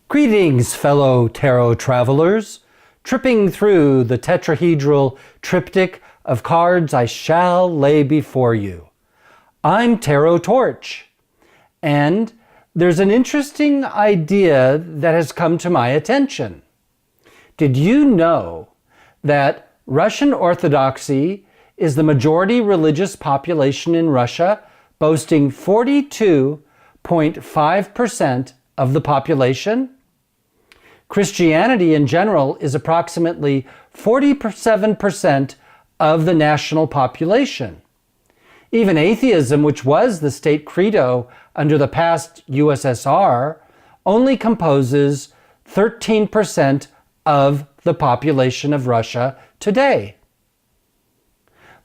Greetings, fellow tarot travelers, tripping through the tetrahedral triptych of cards I shall lay before you. I'm Tarot Torch, and there's an interesting idea that has come to my attention. Did you know that Russian Orthodoxy is the majority religious population in Russia, boasting 42.5% of the population? Christianity in general is approximately 47% of the national population. Even atheism, which was the state credo under the past USSR, only composes 13% of the population of Russia today.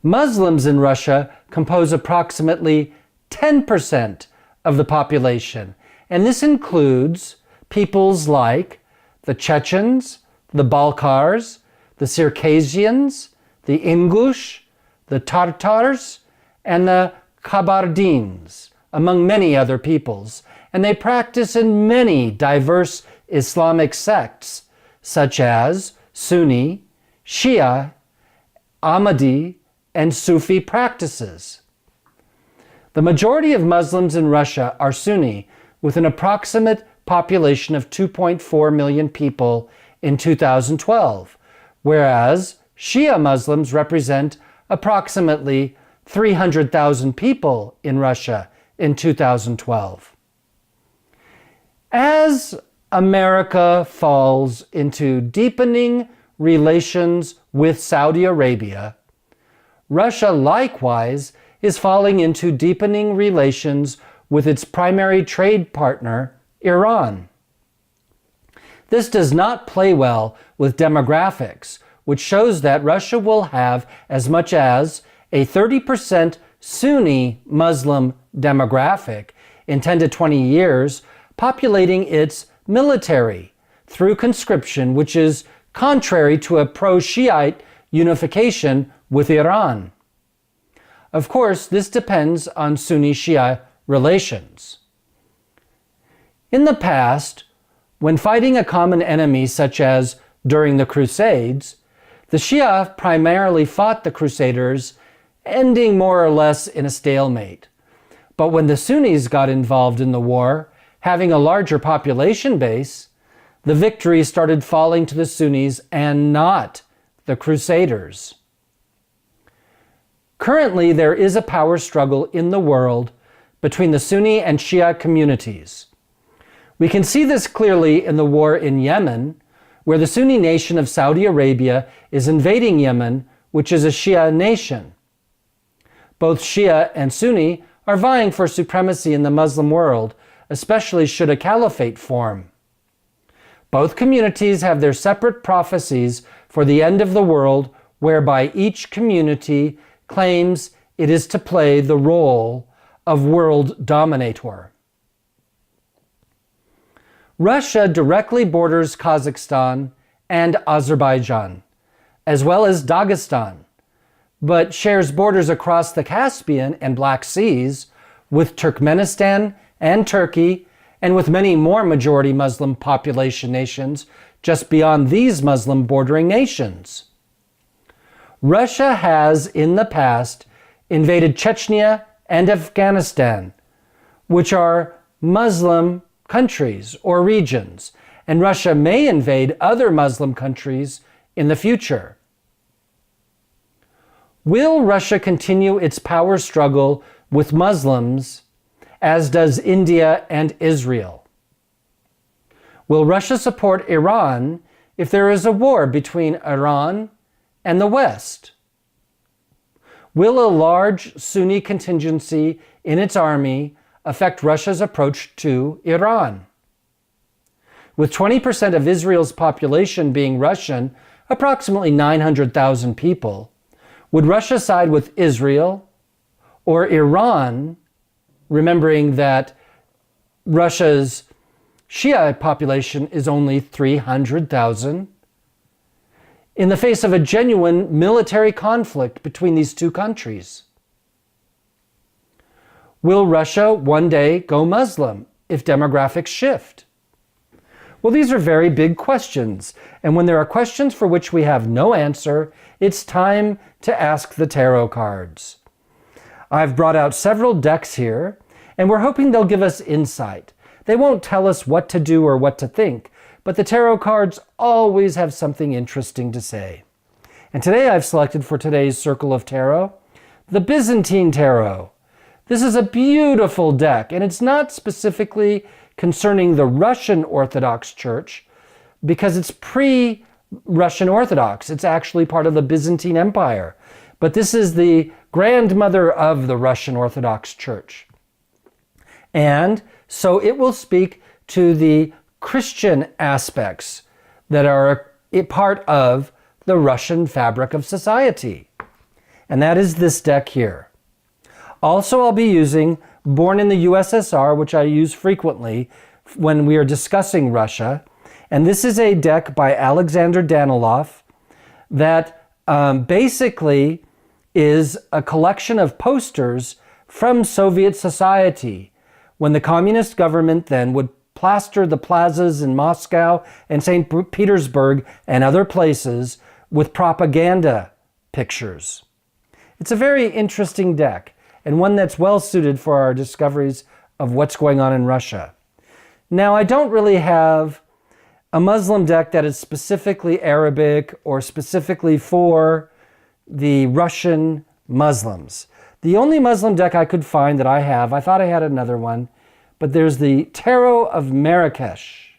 Muslims in Russia compose approximately 10% of the population, and this includes peoples like the Chechens, the Balkars, the Circassians, the Ingush, the Tartars, and the Kabardins, among many other peoples, and they practice in many diverse Islamic sects, such as Sunni, Shia, Ahmadi, and Sufi practices. The majority of Muslims in Russia are Sunni, with an approximate population of 2.4 million people in 2012, whereas Shia Muslims represent approximately 300,000 people in Russia in 2012. As America falls into deepening relations with Saudi Arabia, Russia likewise is falling into deepening relations with its primary trade partner, Iran. This does not play well with demographics, which shows that Russia will have as much as a 30% Sunni Muslim demographic in 10 to 20 years, populating its military through conscription, which is contrary to a pro-Shiite unification with Iran. Of course, this depends on Sunni-Shia relations. In the past, when fighting a common enemy such as during the Crusades, the Shia primarily fought the Crusaders, ending more or less in a stalemate. But when the Sunnis got involved in the war, having a larger population base, the victory started falling to the Sunnis and not the Crusaders. Currently, there is a power struggle in the world between the Sunni and Shia communities. We can see this clearly in the war in Yemen, where the Sunni nation of Saudi Arabia is invading Yemen, which is a Shia nation. Both Shia and Sunni are vying for supremacy in the Muslim world, especially should a caliphate form. Both communities have their separate prophecies for the end of the world, whereby each community claims it is to play the role of world dominator. Russia directly borders Kazakhstan and Azerbaijan, as well as Dagestan, but shares borders across the Caspian and Black Seas with Turkmenistan and Turkey, and with many more majority Muslim population nations just beyond these Muslim bordering nations. Russia has, in the past, invaded Chechnya and Afghanistan, which are Muslim countries or regions, and Russia may invade other Muslim countries in the future. Will Russia continue its power struggle with Muslims, as does India and Israel? Will Russia support Iran if there is a war between Iran and the West? Will a large Sunni contingency in its army affect Russia's approach to Iran? With 20% of Israel's population being Russian, approximately 900,000 people, would Russia side with Israel or Iran, remembering that Russia's Shia population is only 300,000, in the face of a genuine military conflict between these two countries? Will Russia one day go Muslim if demographics shift? Well, these are very big questions, and when there are questions for which we have no answer, it's time to ask the tarot cards. I've brought out several decks here, and we're hoping they'll give us insight. They won't tell us what to do or what to think, but the tarot cards always have something interesting to say. And today I've selected for today's Circle of Tarot, the Byzantine Tarot. This is a beautiful deck, and it's not specifically concerning the Russian Orthodox Church because it's pre-Russian Orthodox. It's actually part of the Byzantine Empire. But this is the grandmother of the Russian Orthodox Church. And so it will speak to the Christian aspects that are a part of the Russian fabric of society. And that is this deck here. Also, I'll be using Born in the USSR, which I use frequently when we are discussing Russia. And this is a deck by Alexander Danilov that basically is a collection of posters from Soviet society when the communist government then would plaster the plazas in Moscow and St. Petersburg and other places with propaganda pictures. It's a very interesting deck, and one that's well suited for our discoveries of what's going on in Russia. Now, I don't really have a Muslim deck that is specifically Arabic or specifically for the Russian Muslims. The only Muslim deck I could find that I have, I thought I had another one, but there's the Tarot of Marrakesh.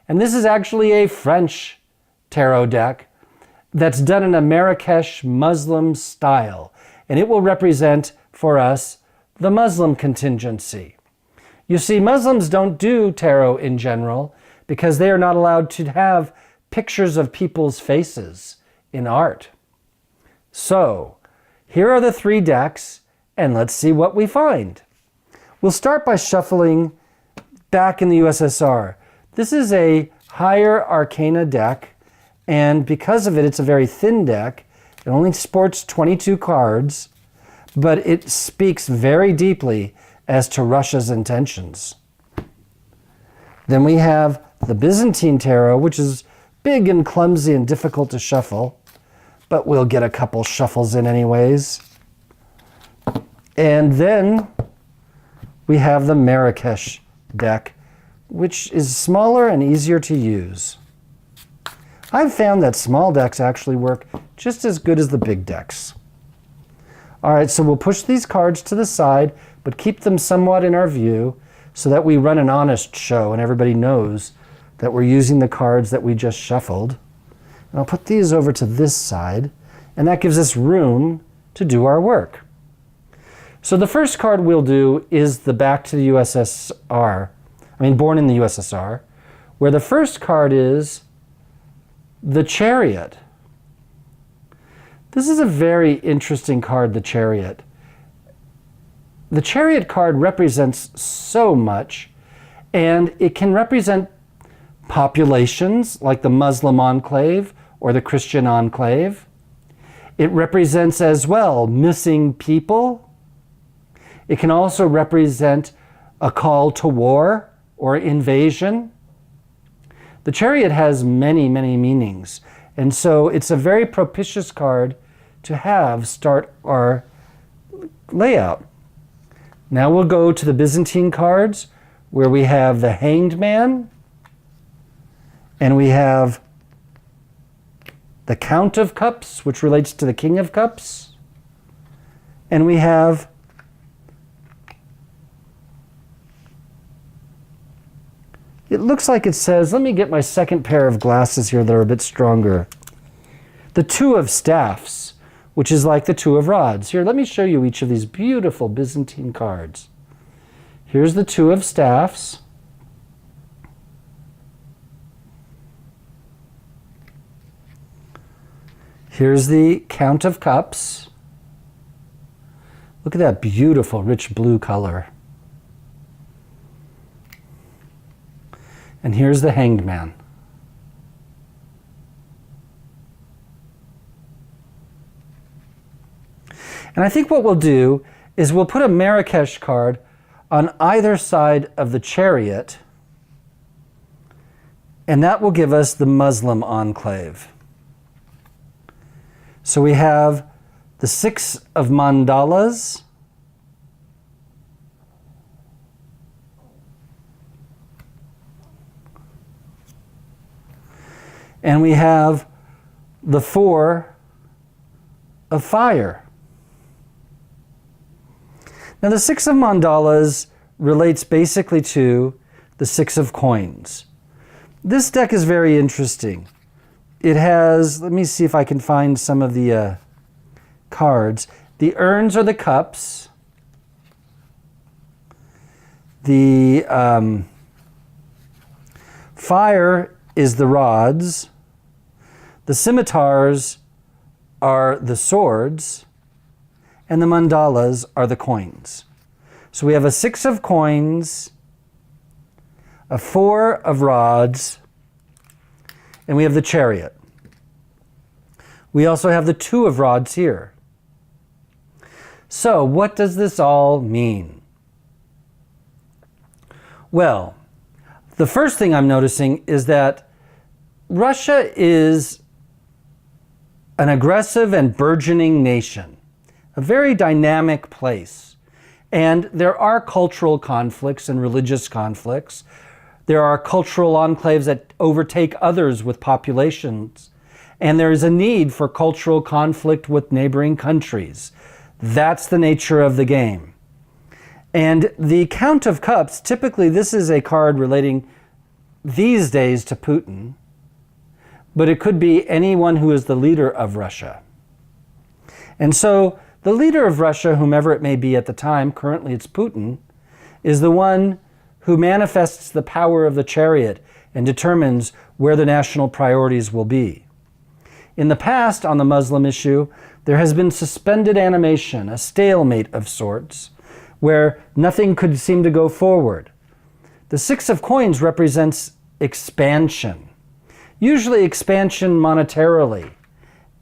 And this is actually a French tarot deck that's done in a Marrakesh Muslim style, and it will represent for us the Muslim contingency. You see, Muslims don't do tarot in general because they are not allowed to have pictures of people's faces in art. So, here are the three decks, and let's see what we find. We'll start by shuffling back in the USSR. This is a higher arcana deck, and because of it, it's a very thin deck. It only sports 22 cards, but it speaks very deeply as to Russia's intentions. Then we have the Byzantine Tarot, which is big and clumsy and difficult to shuffle, but we'll get a couple shuffles in anyways. And then we have the Marrakesh deck, which is smaller and easier to use. I've found that small decks actually work just as good as the big decks. All right, so we'll push these cards to the side, but keep them somewhat in our view so that we run an honest show and everybody knows that we're using the cards that we just shuffled. And I'll put these over to this side, and that gives us room to do our work. So the first card we'll do is the Back to the USSR, Born in the USSR, where the first card is the Chariot. This is a very interesting card, the Chariot. The Chariot card represents so much, and it can represent populations like the Muslim enclave or the Christian enclave. It represents as well missing people. It can also represent a call to war or invasion. The Chariot has many, many meanings, and so it's a very propitious card to have start our layout. Now we'll go to the Byzantine cards, where we have the Hanged Man, and we have the Count of Cups, which relates to the King of Cups, and we have it looks like it says, let me get my second pair of glasses here that are a bit stronger. The Two of Staffs, which is like the Two of Rods. Here, let me show you each of these beautiful Byzantine cards. Here's the Two of Staffs. Here's the Count of Cups. Look at that beautiful, rich blue color. And here's the Hanged Man. And I think what we'll do is we'll put a Marrakesh card on either side of the Chariot And that will give us the Muslim enclave. So we have the 6 of mandalas, and we have the 4 of fire. Now the 6 of mandalas relates basically to the 6 of coins. This deck is very interesting. It has, let me see if I can find some of the cards. The urns are the cups. The fire is the rods. The scimitars are the swords. And the mandalas are the coins. So we have a 6 of coins, a 4 of rods, and we have the chariot. We also have the 2 of rods here. So what does this all mean? Well, the first thing I'm noticing is that Russia is an aggressive and burgeoning nation, a very dynamic place. And there are cultural conflicts and religious conflicts. There are cultural enclaves that overtake others with populations. And there is a need for cultural conflict with neighboring countries. That's the nature of the game. And the Count of Cups, typically this is a card relating these days to Putin, but it could be anyone who is the leader of Russia. And so the leader of Russia, whomever it may be at the time, currently it's Putin, is the one who manifests the power of the chariot and determines where the national priorities will be. In the past, on the Muslim issue, there has been suspended animation, a stalemate of sorts, where nothing could seem to go forward. The 6 of coins represents expansion, usually expansion monetarily,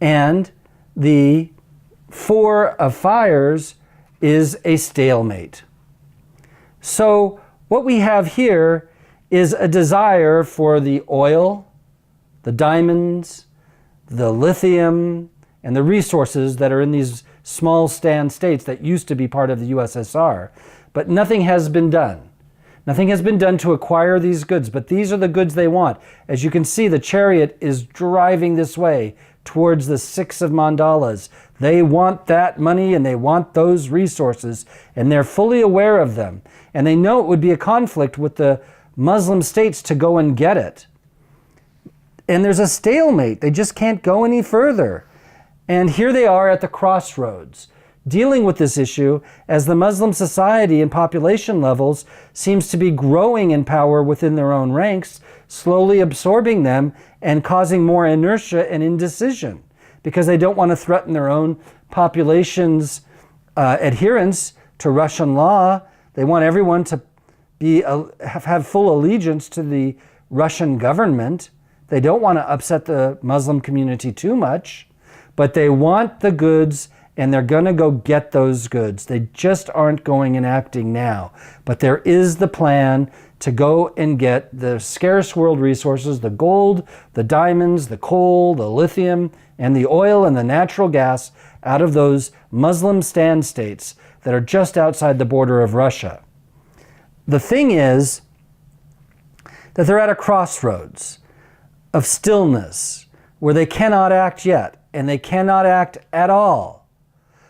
and the 4 of fires is a stalemate. So what we have here is a desire for the oil, the diamonds, the lithium, and the resources that are in these small stand states that used to be part of the USSR, but nothing has been done. Nothing has been done to acquire these goods, but these are the goods they want. As you can see, the chariot is driving this way towards the 6 of mandalas. They want that money and they want those resources, and they're fully aware of them. And they know it would be a conflict with the Muslim states to go and get it. And there's a stalemate. They just can't go any further. And here they are at the crossroads, dealing with this issue as the Muslim society and population levels seems to be growing in power within their own ranks, slowly absorbing them and causing more inertia and indecision because they don't want to threaten their own population's adherence to Russian law. They want everyone to have full allegiance to the Russian government. They don't want to upset the Muslim community too much, but they want the goods and they're going to go get those goods. They just aren't going and acting now. But there is the plan to go and get the scarce world resources, the gold, the diamonds, the coal, the lithium, and the oil and the natural gas out of those Muslim stand states that are just outside the border of Russia. The thing is that they're at a crossroads of stillness where they cannot act yet, and they cannot act at all.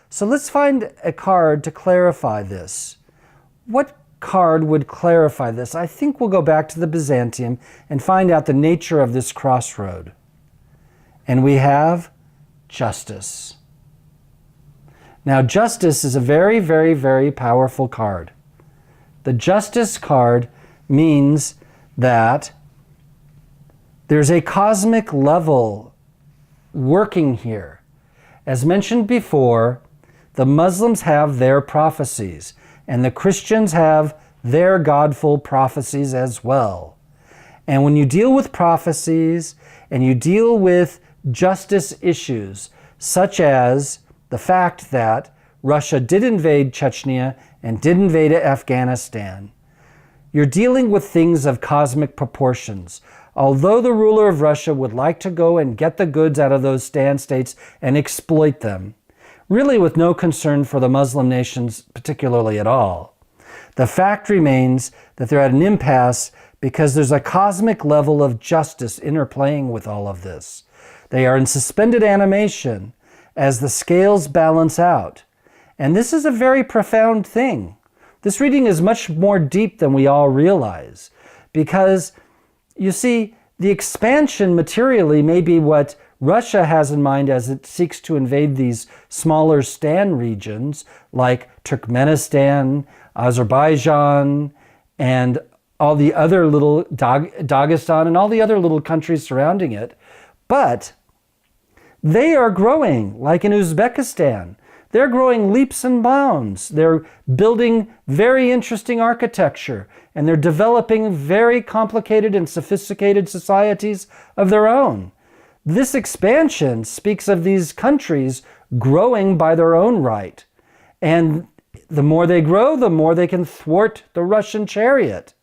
So let's find a card to clarify this. What card would clarify this? I think we'll go back to the Byzantium and find out the nature of this crossroad. And we have justice. Now, justice is a very, very, very powerful card. The justice card means that there's a cosmic level working here. As mentioned before, the Muslims have their prophecies, and the Christians have their godful prophecies as well. And when you deal with prophecies and you deal with justice issues, such as the fact that Russia did invade Chechnya and did invade Afghanistan, You're dealing with things of cosmic proportions. Although the ruler of Russia would like to go and get the goods out of those stand states and exploit them, really with no concern for the Muslim nations particularly at all, the fact remains that they're at an impasse because there's a cosmic level of justice interplaying with all of this. They are in suspended animation as the scales balance out. And this is a very profound thing. This reading is much more deep than we all realize, because you see, the expansion materially may be what Russia has in mind as it seeks to invade these smaller stan regions like Turkmenistan, Azerbaijan, and all the other little Dagestan and all the other little countries surrounding it. But they are growing, like in Uzbekistan. They're growing leaps and bounds. They're building very interesting architecture, and they're developing very complicated and sophisticated societies of their own. This expansion speaks of these countries growing by their own right. And the more they grow, the more they can thwart the Russian chariot.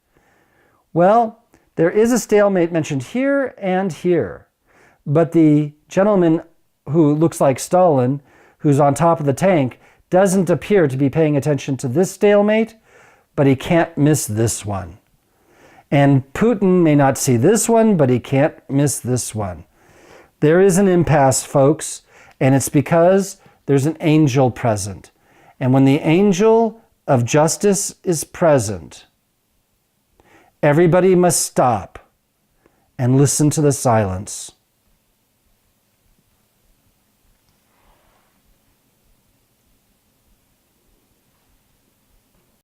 Well, there is a stalemate mentioned here and here. But the gentleman who looks like Stalin, who's on top of the tank, doesn't appear to be paying attention to this stalemate, but he can't miss this one. And Putin may not see this one, but he can't miss this one. There is an impasse, folks, and it's because there's an angel present. And when the angel of justice is present, everybody must stop and listen to the silence.